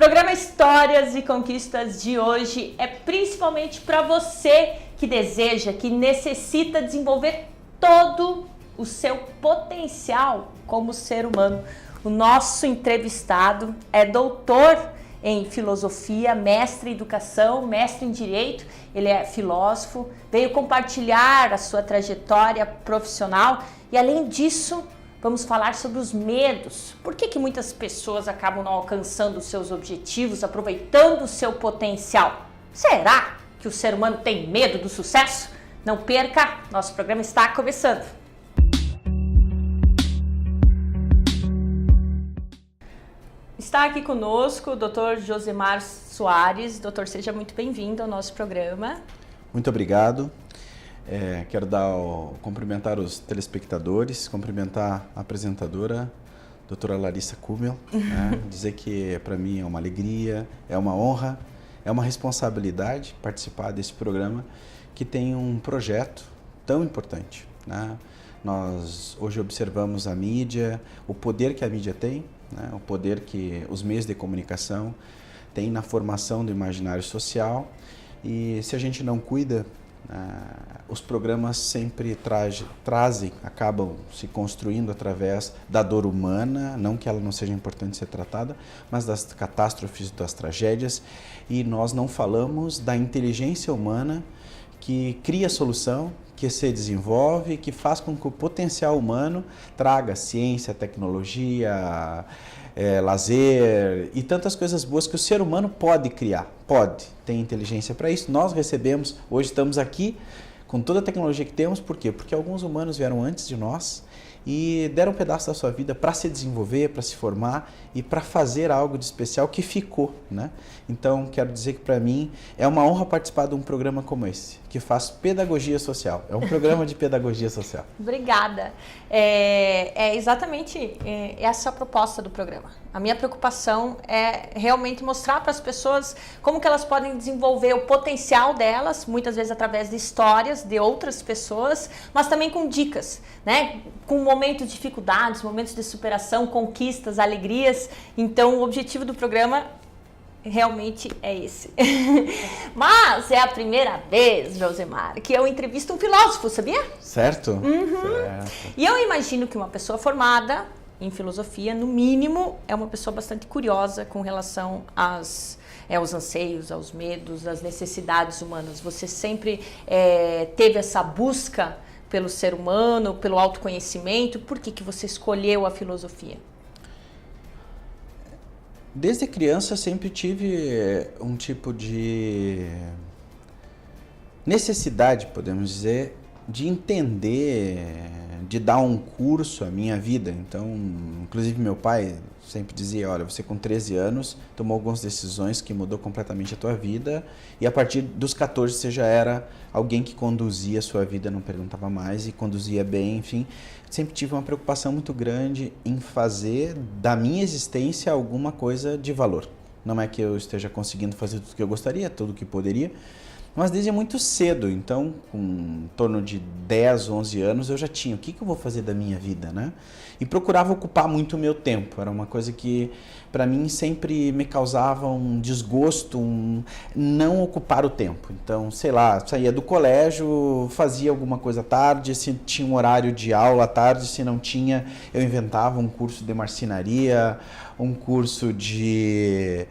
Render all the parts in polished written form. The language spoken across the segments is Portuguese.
programa Histórias e Conquistas de hoje é principalmente para você que deseja, que necessita desenvolver todo o seu potencial como ser humano. O nosso entrevistado é doutor em filosofia, mestre em educação, mestre em direito, ele é filósofo, veio compartilhar a sua trajetória profissional e, além disso, vamos falar sobre os medos. Por que muitas pessoas acabam não alcançando os seus objetivos, aproveitando o seu potencial? Será que o ser humano tem medo do sucesso? Não perca, nosso programa está começando. Está aqui conosco o Dr. Josemar Soares. Doutor, seja muito bem-vindo ao nosso programa. Muito obrigado. Quero cumprimentar os telespectadores, cumprimentar a apresentadora, doutora Larissa Kumel, dizer que para mim é uma alegria, é uma honra, é uma responsabilidade participar desse programa que tem um projeto tão importante. Nós hoje observamos a mídia, o poder que a mídia tem, o poder que os meios de comunicação têm na formação do imaginário social, e se a gente não cuida, os programas sempre acabam se construindo através da dor humana, não que ela não seja importante ser tratada, mas das catástrofes, das tragédias, e nós não falamos da inteligência humana que cria solução, que se desenvolve, que faz com que o potencial humano traga ciência, tecnologia, lazer e tantas coisas boas que o ser humano pode criar, tem inteligência para isso. Nós recebemos, hoje estamos aqui com toda a tecnologia que temos, por quê? Porque alguns humanos vieram antes de nós e deram um pedaço da sua vida para se desenvolver, para se formar e para fazer algo de especial que ficou, Então, quero dizer que para mim é uma honra participar de um programa como esse, que faz pedagogia social. É um programa de pedagogia social. Obrigada. É exatamente essa a proposta do programa. A minha preocupação é realmente mostrar para as pessoas como que elas podem desenvolver o potencial delas, muitas vezes através de histórias de outras pessoas, mas também com dicas, com momentos de dificuldades, momentos de superação, conquistas, alegrias. Então, o objetivo do programa realmente é esse. Mas é a primeira vez, Josemar, que eu entrevisto um filósofo, sabia? Certo. Uhum. Certo. E eu imagino que uma pessoa formada em filosofia, no mínimo, é uma pessoa bastante curiosa com relação aos anseios, aos medos, às necessidades humanas. Você sempre teve essa busca pelo ser humano, pelo autoconhecimento. Por que você escolheu a filosofia? Desde criança sempre tive um tipo de necessidade, podemos dizer, de entender, de dar um curso à minha vida. Então, inclusive meu pai sempre dizia, olha, você com 13 anos tomou algumas decisões que mudou completamente a tua vida e a partir dos 14 você já era alguém que conduzia a sua vida, não perguntava mais e conduzia bem, enfim. Sempre tive uma preocupação muito grande em fazer da minha existência alguma coisa de valor. Não é que eu esteja conseguindo fazer tudo o que eu gostaria, tudo o que poderia, mas desde muito cedo, então, com em torno de 10, 11 anos, eu já tinha o que eu vou fazer da minha vida, E procurava ocupar muito o meu tempo. Era uma coisa que, para mim, sempre me causava um desgosto, não ocupar o tempo. Então, sei lá, saía do colégio, fazia alguma coisa à tarde, se tinha um horário de aula à tarde, se não tinha, eu inventava um curso de marcenaria, um curso de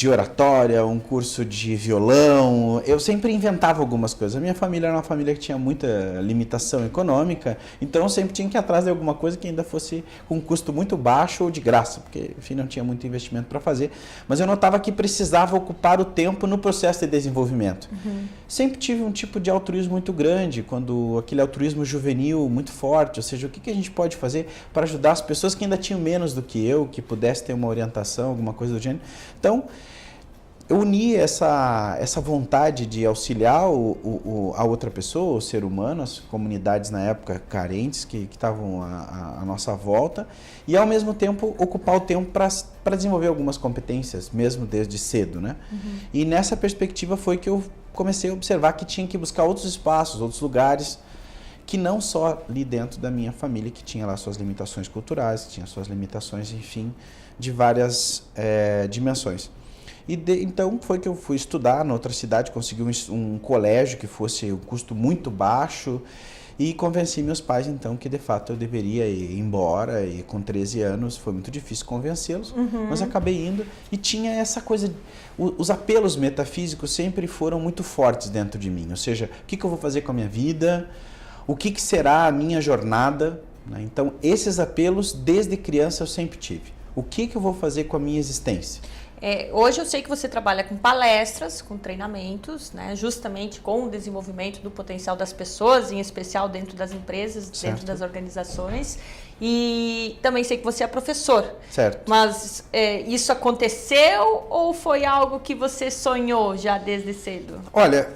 oratória, um curso de violão. Eu sempre inventava algumas coisas. A minha família era uma família que tinha muita limitação econômica, então eu sempre tinha que ir atrás de alguma coisa que ainda fosse com um custo muito baixo ou de graça, porque, enfim, não tinha muito investimento para fazer. Mas eu notava que precisava ocupar o tempo no processo de desenvolvimento. Sempre tive um tipo de altruísmo muito grande, quando aquele altruísmo juvenil muito forte, ou seja, o que a gente pode fazer para ajudar as pessoas que ainda tinham menos do que eu, que pudesse ter uma orientação, alguma coisa do gênero. Então, eu uni essa vontade de auxiliar a outra pessoa, o ser humano, as comunidades na época carentes que estavam à nossa volta, e ao mesmo tempo ocupar o tempo para desenvolver algumas competências, mesmo desde cedo, E nessa perspectiva foi que eu comecei a observar que tinha que buscar outros espaços, outros lugares, que não só ali dentro da minha família, que tinha lá suas limitações culturais, que tinha suas limitações, enfim, de várias dimensões. Então foi que eu fui estudar na outra cidade, consegui um colégio que fosse um custo muito baixo e convenci meus pais então que de fato eu deveria ir embora, e com 13 anos foi muito difícil convencê-los, mas acabei indo e tinha essa coisa, os apelos metafísicos sempre foram muito fortes dentro de mim, ou seja, o que eu vou fazer com a minha vida, o que será a minha jornada, né? Então esses apelos desde criança eu sempre tive, o que eu vou fazer com a minha existência. Hoje eu sei que você trabalha com palestras, com treinamentos, né, justamente com o desenvolvimento do potencial das pessoas, em especial dentro das empresas, certo, dentro das organizações. E também sei que você é professor. Certo. Mas isso aconteceu ou foi algo que você sonhou já desde cedo? Olha,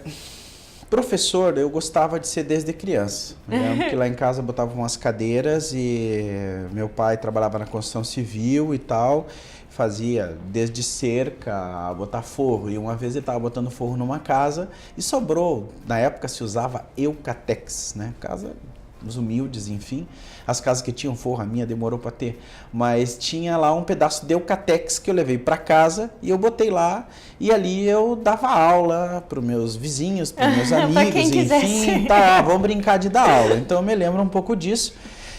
professor eu gostava de ser desde criança. Eu lembro que lá em casa botava umas cadeiras e meu pai trabalhava na construção civil e tal. Fazia desde cerca a botar forro, e uma vez ele estava botando forro numa casa e sobrou, na época se usava eucatex, né? Casa, os humildes, enfim, as casas que tinham forro, a minha demorou para ter, mas tinha lá um pedaço de eucatex que eu levei para casa e eu botei lá, e ali eu dava aula para os meus vizinhos, para os meus amigos, enfim, tá, vamos brincar de dar aula. Então eu me lembro um pouco disso.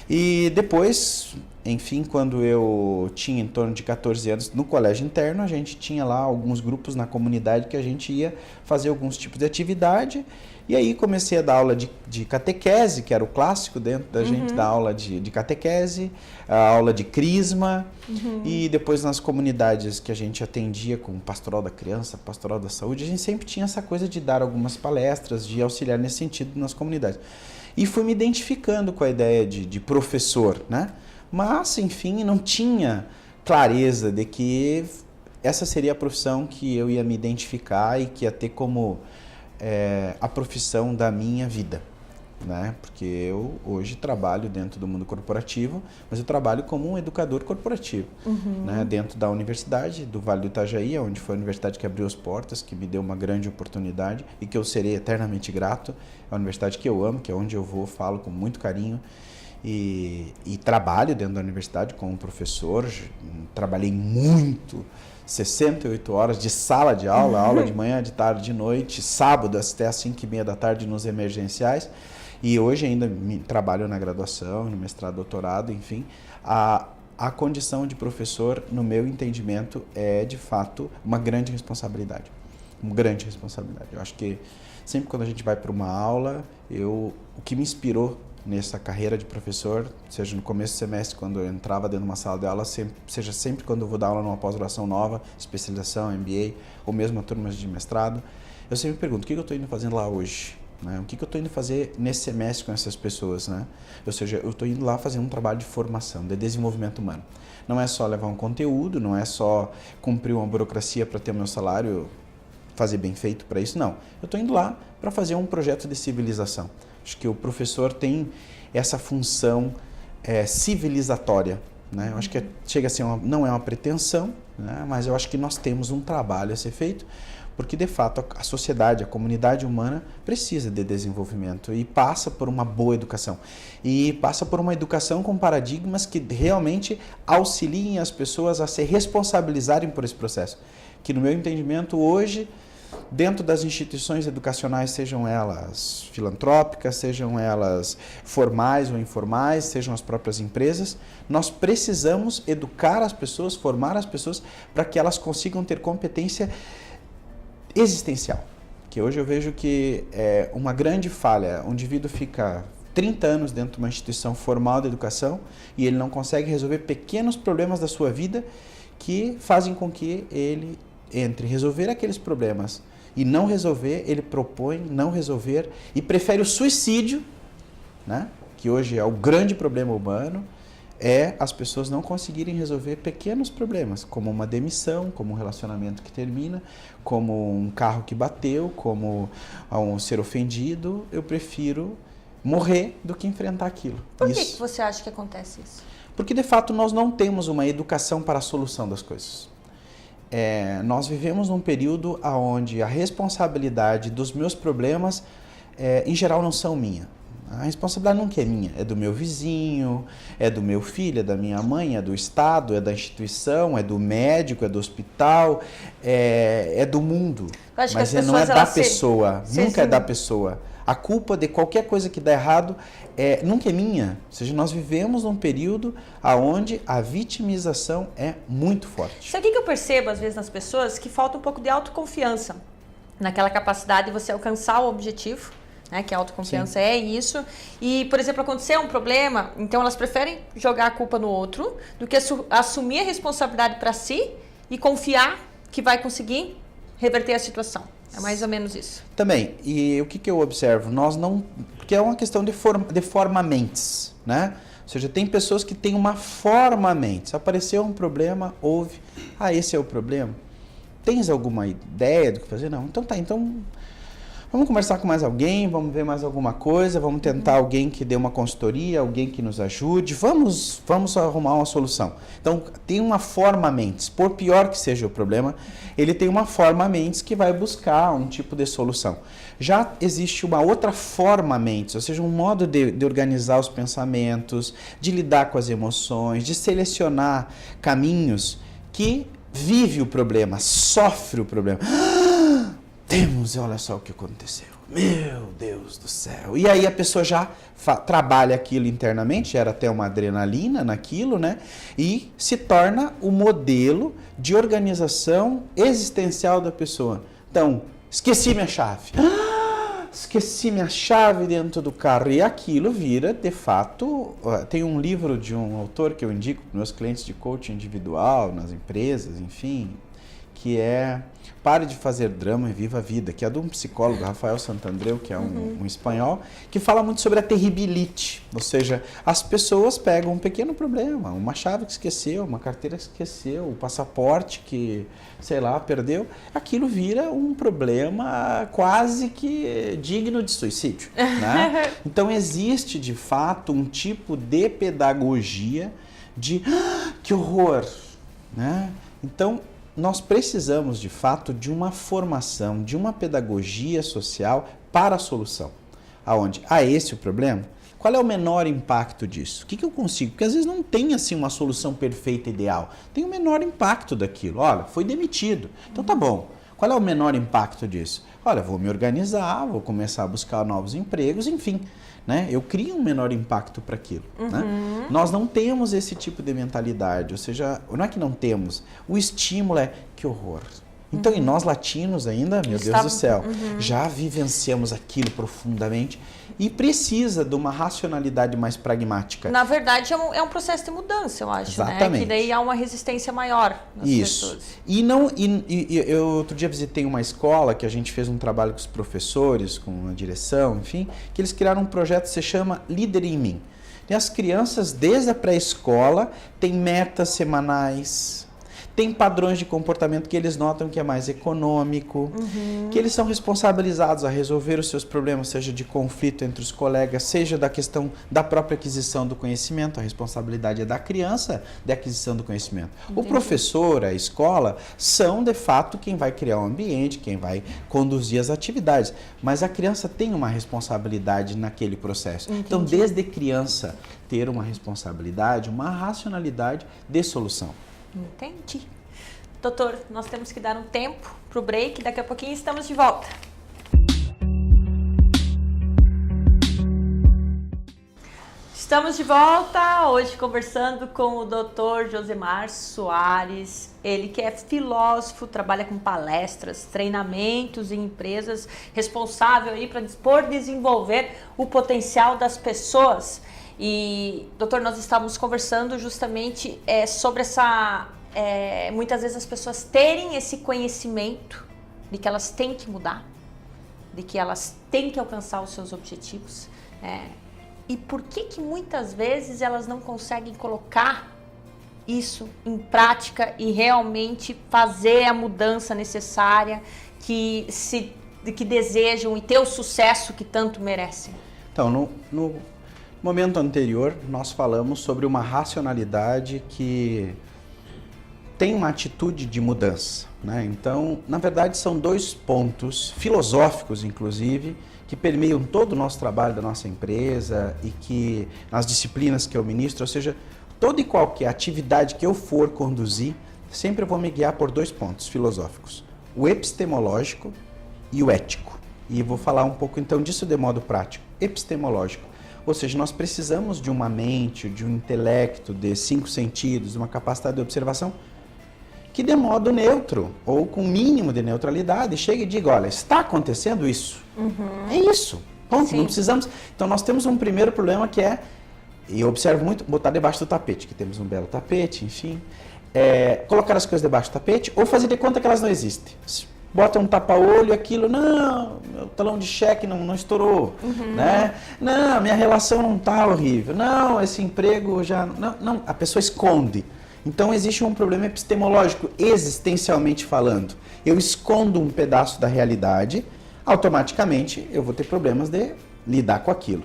E depois, enfim, quando eu tinha em torno de 14 anos, no colégio interno, a gente tinha lá alguns grupos na comunidade que a gente ia fazer alguns tipos de atividade. E aí comecei a dar aula de catequese, que era o clássico dentro da gente, da aula de catequese, a aula de crisma. E depois nas comunidades que a gente atendia com pastoral da criança, pastoral da saúde, a gente sempre tinha essa coisa de dar algumas palestras, de auxiliar nesse sentido nas comunidades. E fui me identificando com a ideia de professor, né? Mas, enfim, não tinha clareza de que essa seria a profissão que eu ia me identificar e que ia ter como a profissão da minha vida, né? Porque eu hoje trabalho dentro do mundo corporativo, mas eu trabalho como um educador corporativo, né? Dentro da universidade do Vale do Itajaí, onde foi a universidade que abriu as portas, que me deu uma grande oportunidade e que eu serei eternamente grato. É a universidade que eu amo, que é onde eu vou, falo com muito carinho. E trabalho dentro da universidade como professor, trabalhei muito, 68 horas de sala de aula, aula de manhã, de tarde, de noite, sábado até às 5h30 da tarde nos emergenciais, e hoje ainda trabalho na graduação, no mestrado, doutorado, enfim. A condição de professor, no meu entendimento, é de fato uma grande responsabilidade, Eu acho que sempre quando a gente vai para uma aula, o que me inspirou nessa carreira de professor, seja no começo do semestre, quando eu entrava dentro de uma sala de aula, seja sempre quando eu vou dar aula numa pós-graduação nova, especialização, MBA, ou mesmo turmas de mestrado, eu sempre me pergunto, o que eu estou indo fazendo lá hoje? Né? O que eu estou indo fazer nesse semestre com essas pessoas? Né? Ou seja, eu estou indo lá fazer um trabalho de formação, de desenvolvimento humano. Não é só levar um conteúdo, não é só cumprir uma burocracia para ter o meu salário, fazer bem feito para isso, não. Eu estou indo lá para fazer um projeto de civilização. Acho que o professor tem essa função civilizatória, né? Eu acho que chega a ser não é uma pretensão, né? Mas eu acho que nós temos um trabalho a ser feito, porque de fato a sociedade, a comunidade humana precisa de desenvolvimento e passa por uma boa educação. E passa por uma educação com paradigmas que realmente auxiliem as pessoas a se responsabilizarem por esse processo. Que no meu entendimento hoje, dentro das instituições educacionais, sejam elas filantrópicas, sejam elas formais ou informais, sejam as próprias empresas, nós precisamos educar as pessoas, formar as pessoas para que elas consigam ter competência existencial. Que hoje eu vejo que é uma grande falha, o indivíduo fica 30 anos dentro de uma instituição formal de educação e ele não consegue resolver pequenos problemas da sua vida que fazem com que ele entre resolver aqueles problemas e não resolver, ele propõe não resolver e prefere o suicídio, né? Que hoje é o grande problema humano, as pessoas não conseguirem resolver pequenos problemas, como uma demissão, como um relacionamento que termina, como um carro que bateu, como um ser ofendido. Eu prefiro morrer do que enfrentar aquilo. Por que você acha que acontece isso? Porque, de fato, nós não temos uma educação para a solução das coisas. Nós vivemos num período onde a responsabilidade dos meus problemas, em geral, não são minha. A responsabilidade nunca é minha, é do meu vizinho, é do meu filho, é da minha mãe, é do Estado, é da instituição, é do médico, é do hospital, é do mundo. Mas não é da pessoa, nunca é da pessoa. A culpa de qualquer coisa que dá errado nunca é minha. Ou seja, nós vivemos num período onde a vitimização é muito forte. Sabe o que eu percebo às vezes nas pessoas? Que falta um pouco de autoconfiança, naquela capacidade de você alcançar o objetivo. Né, que a autoconfiança é isso. E, por exemplo, aconteceu um problema, então elas preferem jogar a culpa no outro do que assumir a responsabilidade para si e confiar que vai conseguir reverter a situação. É mais ou menos isso. Também, e o que eu observo? Nós não... Porque é uma questão de forma-mentes, né? Ou seja, tem pessoas que têm uma forma-mente. Se apareceu um problema, houve. Esse é o problema. Tens alguma ideia do que fazer? Não. Então tá, vamos conversar com mais alguém, vamos ver mais alguma coisa, vamos tentar alguém que dê uma consultoria, alguém que nos ajude, vamos arrumar uma solução. Então, tem uma forma-mentes, por pior que seja o problema, ele tem uma forma-mentes que vai buscar um tipo de solução. Já existe uma outra forma-mentes, ou seja, um modo de organizar os pensamentos, de lidar com as emoções, de selecionar caminhos que vive o problema, sofre o problema. Olha só o que aconteceu. Meu Deus do céu. E aí a pessoa já trabalha aquilo internamente, gera até uma adrenalina naquilo, né? E se torna o modelo de organização existencial da pessoa. Então, esqueci minha chave. Esqueci minha chave dentro do carro. E aquilo vira, de fato... Tem um livro de um autor que eu indico para meus clientes de coaching individual, nas empresas, enfim, que é Pare de Fazer Drama e Viva a Vida, que é de um psicólogo, Rafael Santandreu, que é um espanhol, que fala muito sobre a terribilite, ou seja, as pessoas pegam um pequeno problema, uma chave que esqueceu, uma carteira que esqueceu, o passaporte que, sei lá, perdeu, aquilo vira um problema quase que digno de suicídio, né? Então existe, de fato, um tipo de pedagogia de que horror, né? Então, nós precisamos, de fato, de uma formação, de uma pedagogia social para a solução. Aonde? Esse o problema? Qual é o menor impacto disso? O que eu consigo? Porque às vezes não tem assim uma solução perfeita, ideal. Tem o menor impacto daquilo. Olha, foi demitido. Então tá bom. Qual é o menor impacto disso? Olha, vou me organizar, vou começar a buscar novos empregos, enfim. Né? Eu crio um menor impacto para aquilo. Né? Nós não temos esse tipo de mentalidade, ou seja, não é que não temos, o estímulo é que horror. Então, e nós latinos ainda, meu Deus do céu, já vivenciamos aquilo profundamente e precisa de uma racionalidade mais pragmática. Na verdade, é um processo de mudança, eu acho, exatamente, né? Que daí há uma resistência maior nas pessoas. Eu outro dia visitei uma escola que a gente fez um trabalho com os professores, com a direção, enfim, que eles criaram um projeto que se chama Líder em Mim. E as crianças, desde a pré-escola, têm metas semanais, tem padrões de comportamento que eles notam que é mais econômico, que eles são responsabilizados a resolver os seus problemas, seja de conflito entre os colegas, seja da questão da própria aquisição do conhecimento. A responsabilidade é da criança de aquisição do conhecimento. Entendi. O professor, a escola, são de fato quem vai criar o ambiente, quem vai conduzir as atividades. Mas a criança tem uma responsabilidade naquele processo. Entendi. Então, desde criança, ter uma responsabilidade, uma racionalidade de solução. Entendi. Doutor, nós temos que dar um tempo para o break, daqui a pouquinho estamos de volta. Estamos de volta, hoje conversando com o Dr. Josemar Soares, ele que é filósofo, trabalha com palestras, treinamentos em empresas, responsável aí por desenvolver o potencial das pessoas. E, doutor, nós estávamos conversando justamente sobre muitas vezes as pessoas terem esse conhecimento de que elas têm que mudar, de que elas têm que alcançar os seus objetivos. E por que muitas vezes elas não conseguem colocar isso em prática e realmente fazer a mudança necessária que desejam e ter o sucesso que tanto merecem? Então, no momento anterior, nós falamos sobre uma racionalidade que tem uma atitude de mudança, né? Então, na verdade, são dois pontos filosóficos, inclusive, que permeiam todo o nosso trabalho da nossa empresa e que nas disciplinas que eu ministro, ou seja, toda e qualquer atividade que eu for conduzir, sempre eu vou me guiar por dois pontos filosóficos, o epistemológico e o ético. E vou falar um pouco então disso de modo prático. Epistemológico, ou seja, nós precisamos de uma mente, de um intelecto, de 5 sentidos, de uma capacidade de observação que de modo neutro, ou com mínimo de neutralidade, chegue e diga, olha, está acontecendo isso. É isso. Ponto, não precisamos. Então nós temos um primeiro problema que é, e eu observo muito, botar debaixo do tapete, que temos um belo tapete, enfim, colocar as coisas debaixo do tapete ou fazer de conta que elas não existem. Bota um tapa-olho, aquilo, não, meu talão de cheque não estourou, né? Não, minha relação não está horrível, não, esse emprego já... Não, a pessoa esconde. Então existe um problema epistemológico, existencialmente falando. Eu escondo um pedaço da realidade, automaticamente eu vou ter problemas de lidar com aquilo.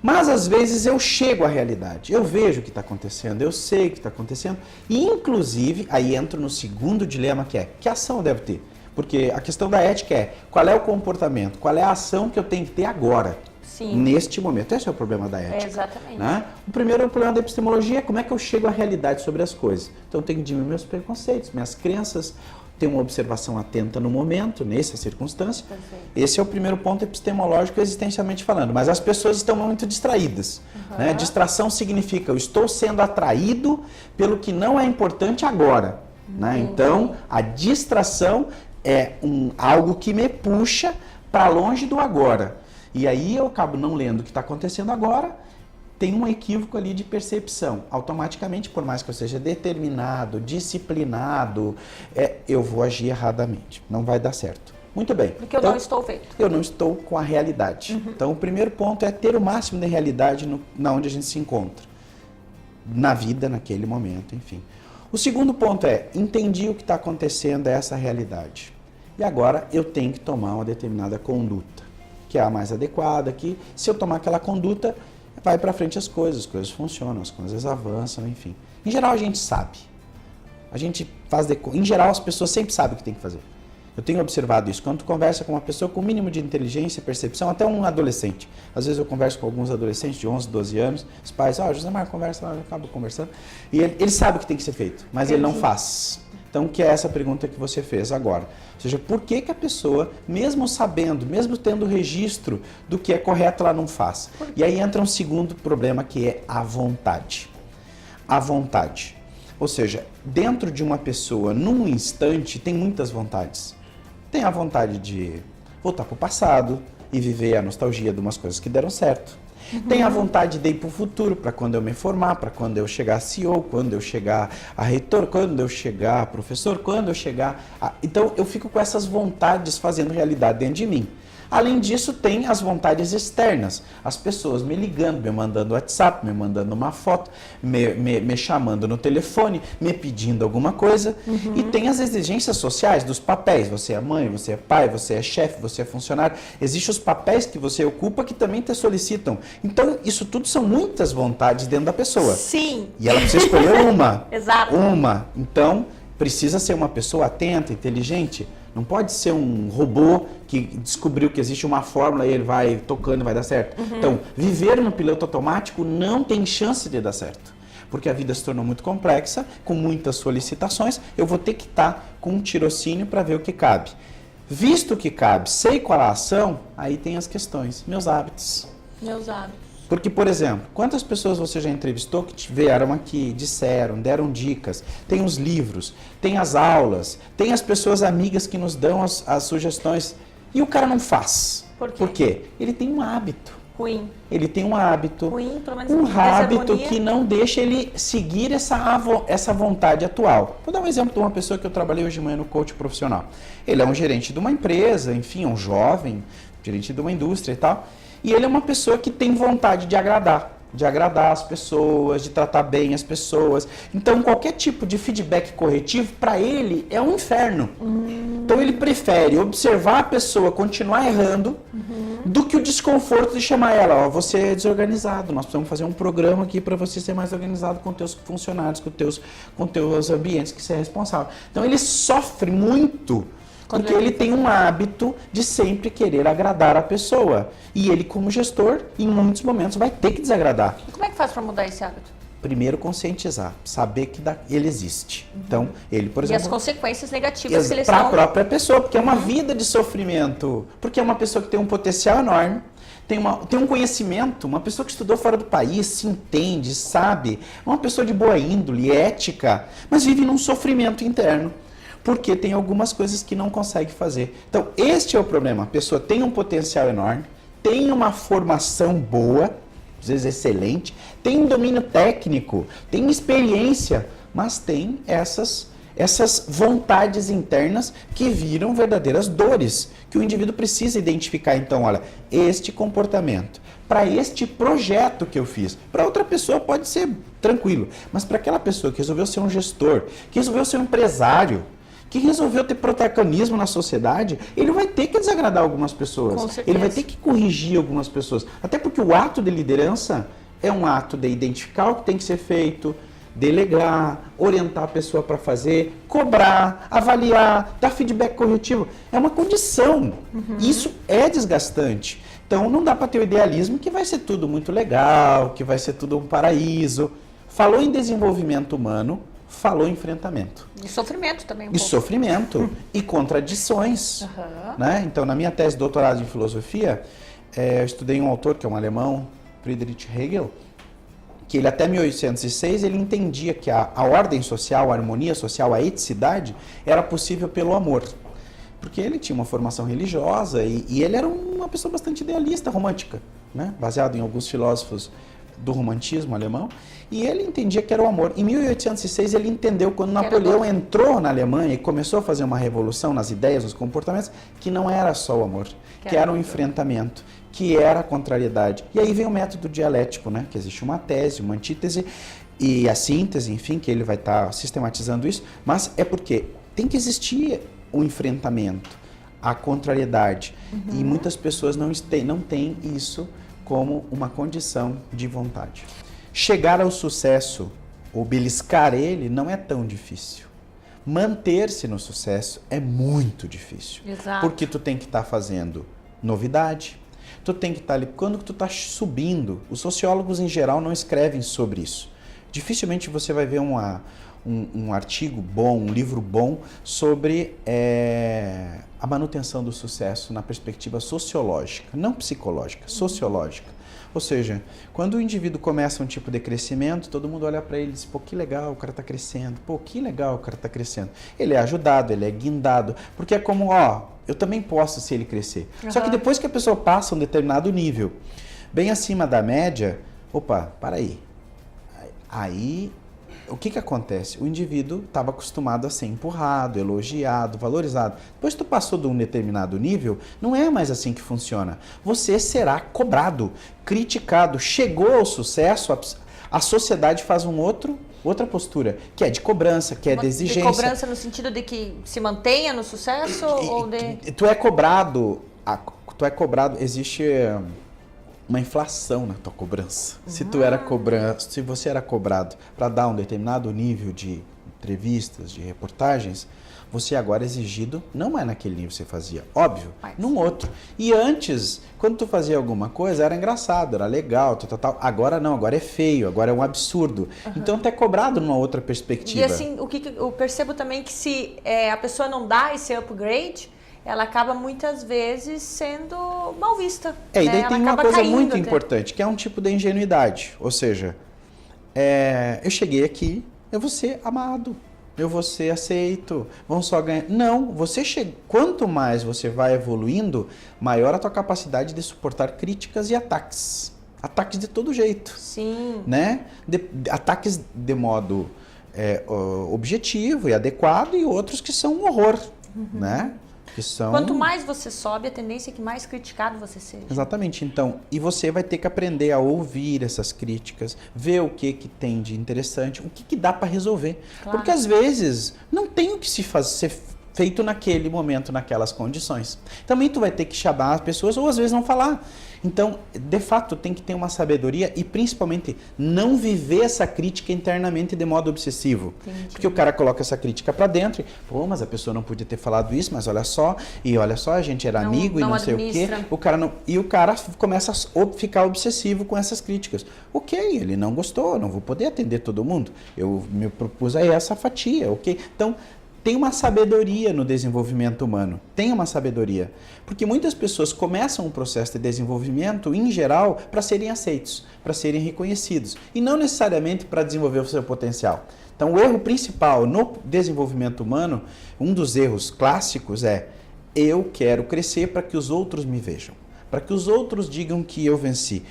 Mas às vezes eu chego à realidade, eu vejo o que está acontecendo, eu sei o que está acontecendo, e inclusive, aí entro no segundo dilema que é, que ação eu devo ter? Porque a questão da ética é, qual é o comportamento, qual é a ação que eu tenho que ter agora, neste momento. Esse é o problema da ética. Exatamente. Né? O primeiro problema da epistemologia é como é que eu chego à realidade sobre as coisas. Então eu tenho que diminuir meus preconceitos, minhas crenças, ter uma observação atenta no momento, nessa circunstância. Perfeito. Esse é o primeiro ponto epistemológico, existencialmente falando. Mas as pessoas estão muito distraídas. Né? Distração significa eu estou sendo atraído pelo que não é importante agora. Né? Então, a distração é algo que me puxa para longe do agora. E aí eu acabo não lendo o que está acontecendo agora, tem um equívoco ali de percepção. Automaticamente, por mais que eu seja determinado, disciplinado, eu vou agir erradamente. Não vai dar certo. Muito bem. Porque eu não estou feito. Eu não estou com a realidade. Então, o primeiro ponto é ter o máximo de realidade na onde a gente se encontra. Na vida, naquele momento, enfim. O segundo ponto é, entendi o que está acontecendo, é essa realidade. E agora eu tenho que tomar uma determinada conduta, que é a mais adequada, que se eu tomar aquela conduta, vai para frente as coisas funcionam, as coisas avançam, enfim. Em geral a gente sabe. Em geral as pessoas sempre sabem o que tem que fazer. Eu tenho observado isso. Quando tu conversa com uma pessoa com o mínimo de inteligência e percepção, até um adolescente. Às vezes eu converso com alguns adolescentes de 11, 12 anos, os pais, José Marco, conversa, eu acabo conversando. E ele sabe o que tem que ser feito, mas ele não faz. Então, que é essa pergunta que você fez agora. Ou seja, por que a pessoa, mesmo sabendo, mesmo tendo registro do que é correto, ela não faz? E aí entra um segundo problema, que é a vontade. A vontade. Ou seja, dentro de uma pessoa, num instante, tem muitas vontades. Tem a vontade de voltar para o passado e viver a nostalgia de umas coisas que deram certo. Tem a vontade de ir para o futuro, para quando eu me formar, para quando eu chegar a CEO, quando eu chegar a reitor, quando eu chegar a professor, quando eu chegar a... Então, eu fico com essas vontades fazendo realidade dentro de mim. Além disso, tem as vontades externas. As pessoas me ligando, me mandando WhatsApp, me mandando uma foto, me chamando no telefone, me pedindo alguma coisa. E tem as exigências sociais dos papéis. Você é mãe, você é pai, você é chefe, você é funcionário. Existem os papéis que você ocupa que também te solicitam. Então, isso tudo são muitas vontades dentro da pessoa. Sim. E ela precisa escolher uma. Exato. Uma. Então, precisa ser uma pessoa atenta, inteligente. Não pode ser um robô que descobriu que existe uma fórmula e ele vai tocando e vai dar certo. Então, viver no piloto automático não tem chance de dar certo. Porque a vida se tornou muito complexa, com muitas solicitações, eu vou ter que estar com um tirocínio para ver o que cabe. Visto que cabe, sei qual a ação, aí tem as questões. Meus hábitos. Porque, por exemplo, quantas pessoas você já entrevistou que vieram aqui, disseram, deram dicas, tem os livros, tem as aulas, tem as pessoas amigas que nos dão as sugestões e o cara não faz. Por quê? Por quê? Ele tem um hábito. Ruim. Ele tem um hábito, Ruim, pelo menos um hábito desarmonia. que não deixa ele seguir essa vontade atual. Vou dar um exemplo de uma pessoa que eu trabalhei hoje de manhã no coach profissional. Ele é um gerente de uma empresa, enfim, é um jovem, gerente de uma indústria e tal. E ele é uma pessoa que tem vontade de agradar as pessoas, de tratar bem as pessoas. Então, qualquer tipo de feedback corretivo, para ele, é um inferno. Então, ele prefere observar a pessoa continuar errando do que o desconforto de chamar ela, ó, você é desorganizado, nós precisamos fazer um programa aqui para você ser mais organizado com teus funcionários, com teus ambientes que você é responsável. Então ele sofre muito, porque ele tem um hábito de sempre querer agradar a pessoa. E ele, como gestor, em muitos momentos vai ter que desagradar. E como é que faz para mudar esse hábito? Primeiro, conscientizar, saber que ele existe. Então, ele, por exemplo... E as consequências negativas que eles para a são... própria pessoa, porque é uma vida de sofrimento. Porque é uma pessoa que tem um potencial enorme, tem um conhecimento, uma pessoa que estudou fora do país, se entende, sabe, uma pessoa de boa índole, ética, mas vive num sofrimento interno, porque tem algumas coisas que não consegue fazer. Então, este é o problema. A pessoa tem um potencial enorme, tem uma formação boa, às vezes excelente, tem um domínio técnico, tem experiência, mas tem essas vontades internas que viram verdadeiras dores, que o indivíduo precisa identificar. Então, olha, este comportamento, para este projeto que eu fiz, para outra pessoa pode ser tranquilo, mas para aquela pessoa que resolveu ser um gestor, que resolveu ser um empresário, que resolveu ter protagonismo na sociedade, ele vai ter que desagradar algumas pessoas. Com certeza. Ele vai ter que corrigir algumas pessoas. Até porque o ato de liderança é um ato de identificar o que tem que ser feito, delegar, orientar a pessoa para fazer, cobrar, avaliar, dar feedback corretivo. É uma condição. Isso é desgastante. Então não dá para ter o idealismo que vai ser tudo muito legal, que vai ser tudo um paraíso. Falou em desenvolvimento humano, falou em enfrentamento. E sofrimento também. E sofrimento. E contradições. Né? Então, na minha tese de doutorado em filosofia, eu estudei um autor que é um alemão, Friedrich Hegel, que ele até 1806 ele entendia que a ordem social, a harmonia social, a eticidade era possível pelo amor. Porque ele tinha uma formação religiosa e ele era uma pessoa bastante idealista, romântica, né? Baseado em alguns filósofos do romantismo alemão, e ele entendia que era o amor. Em 1806 ele entendeu, quando Napoleão entrou na Alemanha e começou a fazer uma revolução nas ideias, nos comportamentos, que não era só o amor, que era um enfrentamento, que era a contrariedade. E aí vem o método dialético, né? Que existe uma tese, uma antítese e a síntese, enfim, que ele vai estar sistematizando isso, mas é porque tem que existir o enfrentamento, a contrariedade, e muitas pessoas não têm isso como uma condição de vontade. Chegar ao sucesso ou beliscar ele não é tão difícil. Manter-se no sucesso é muito difícil. Exato. Porque tu tem que estar fazendo novidade, tu tem que estar ali. Quando tu está subindo, os sociólogos em geral não escrevem sobre isso. Dificilmente você vai ver um artigo bom, um livro bom sobre a manutenção do sucesso na perspectiva sociológica, não psicológica, sociológica. Ou seja, quando o indivíduo começa um tipo de crescimento, todo mundo olha para ele e diz, pô, que legal, o cara está crescendo, pô, que legal, o cara está crescendo. Ele é ajudado, ele é guindado, porque é como, ó, eu também posso se ele crescer. Só que depois que a pessoa passa um determinado nível, bem acima da média, opa, para aí. Aí, o que acontece? O indivíduo estava acostumado a ser empurrado, elogiado, valorizado. Depois que tu passou de um determinado nível, não é mais assim que funciona. Você será cobrado, criticado. Chegou ao sucesso, a sociedade faz outra postura, que é de cobrança, que é de exigência. De cobrança no sentido de que se mantenha no sucesso? Ou de... Tu é cobrado, existe uma inflação na tua cobrança. Se você era cobrado para dar um determinado nível de entrevistas, de reportagens, você agora é exigido, não é naquele nível que você fazia, óbvio, num outro. E antes, quando tu fazia alguma coisa, era engraçado, era legal, tal. Agora não, agora é feio, agora é um absurdo. Então tu é cobrado numa outra perspectiva. E assim, o que eu percebo também que se a pessoa não dá esse upgrade, ela acaba muitas vezes sendo mal vista. E daí tem uma coisa muito importante, que é um tipo de ingenuidade. Ou seja, eu cheguei aqui, eu vou ser amado, eu vou ser aceito, vão só ganhar. Não, quanto mais você vai evoluindo, maior a tua capacidade de suportar críticas e ataques. Ataques de todo jeito. Sim. Né? Ataques de modo objetivo e adequado, e outros que são um horror, né? Quanto mais você sobe, a tendência é que mais criticado você seja. Exatamente. Então, e você vai ter que aprender a ouvir essas críticas, ver o que tem de interessante, o que dá para resolver. Claro. Porque às vezes não tem o que ser feito naquele momento, naquelas condições. Também tu vai ter que chamar as pessoas ou às vezes não falar. Então, de fato, tem que ter uma sabedoria e principalmente não viver essa crítica internamente de modo obsessivo. Entendi. Porque o cara coloca essa crítica pra dentro, pô, mas a pessoa não podia ter falado isso, mas olha só, a gente era amigo e não sei o quê. O cara começa a ficar obsessivo com essas críticas. Ok, ele não gostou, não vou poder atender todo mundo. Eu me propus a essa fatia, ok? Então, tem uma sabedoria no desenvolvimento humano, tem uma sabedoria. Porque muitas pessoas começam um processo de desenvolvimento, em geral, para serem aceitos, para serem reconhecidos, e não necessariamente para desenvolver o seu potencial. Então, o erro principal no desenvolvimento humano, um dos erros clássicos é: eu quero crescer para que os outros me vejam, para que os outros digam que eu venci,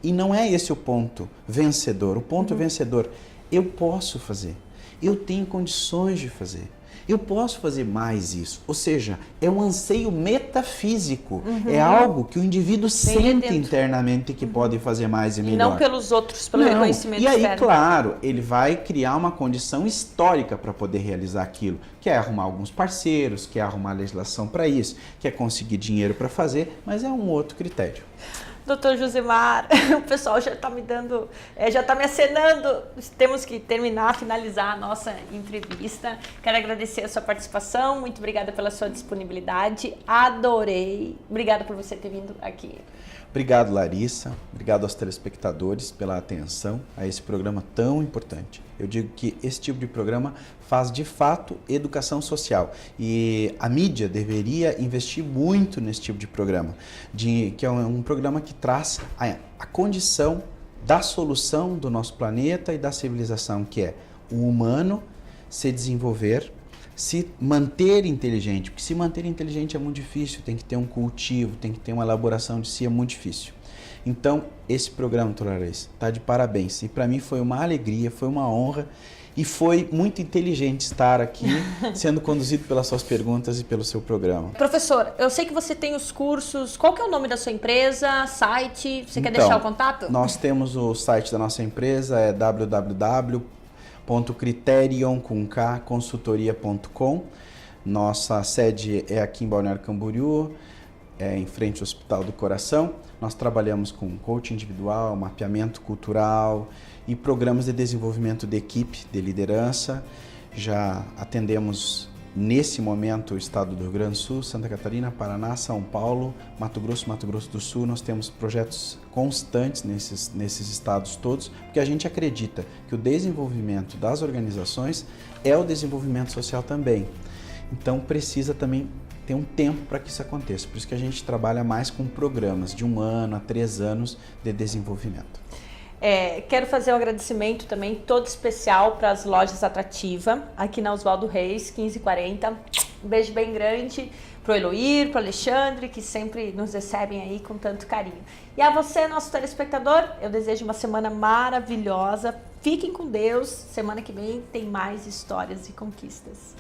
e não é esse o ponto vencedor. O ponto vencedor, eu posso fazer. Eu tenho condições de fazer. Eu posso fazer mais isso. Ou seja, é um anseio metafísico. É algo que o indivíduo sente internamente que pode fazer mais e melhor. E não pelos outros, pelo reconhecimento externo. E aí, externo. claro, ele vai criar uma condição histórica para poder realizar aquilo. Quer arrumar alguns parceiros, quer arrumar legislação para isso, quer conseguir dinheiro para fazer, mas é um outro critério. Doutor Josemar, o pessoal já está me dando, já está me acenando. Temos que terminar, finalizar a nossa entrevista. Quero agradecer a sua participação, muito obrigada pela sua disponibilidade, adorei. Obrigada por você ter vindo aqui. Obrigado, Larissa. Obrigado aos telespectadores pela atenção a esse programa tão importante. Eu digo que esse tipo de programa faz, de fato, educação social. E a mídia deveria investir muito nesse tipo de programa, que é um programa que traz a condição da solução do nosso planeta e da civilização, que é o humano se desenvolver, se manter inteligente, porque se manter inteligente é muito difícil, tem que ter um cultivo, tem que ter uma elaboração de si, é muito difícil. Então, esse programa, doutora Larissa, está de parabéns. E para mim foi uma alegria, foi uma honra e foi muito inteligente estar aqui, sendo conduzido pelas suas perguntas e pelo seu programa. Professor, eu sei que você tem os cursos, qual que é o nome da sua empresa, site, você quer deixar o contato? Nós temos o site da nossa empresa, é www.criterionconsultoria.com. Nossa sede é aqui em Balneário Camboriú, em frente ao Hospital do Coração. Nós trabalhamos com coaching individual, mapeamento cultural e programas de desenvolvimento de equipe, de liderança. Já atendemos nesse momento o estado do Rio Grande do Sul, Santa Catarina, Paraná, São Paulo, Mato Grosso do Sul. Nós temos projetos constantes nesses estados todos, porque a gente acredita que o desenvolvimento das organizações é o desenvolvimento social também. Então precisa também ter um tempo para que isso aconteça. Por isso que a gente trabalha mais com programas de 1 ano a 3 anos de desenvolvimento. Quero fazer um agradecimento também todo especial para as lojas Atrativa, aqui na Oswaldo Reis, 1540. Um beijo bem grande para o Eloir, para o Alexandre, que sempre nos recebem aí com tanto carinho. E a você, nosso telespectador, eu desejo uma semana maravilhosa. Fiquem com Deus. Semana que vem tem mais histórias e conquistas.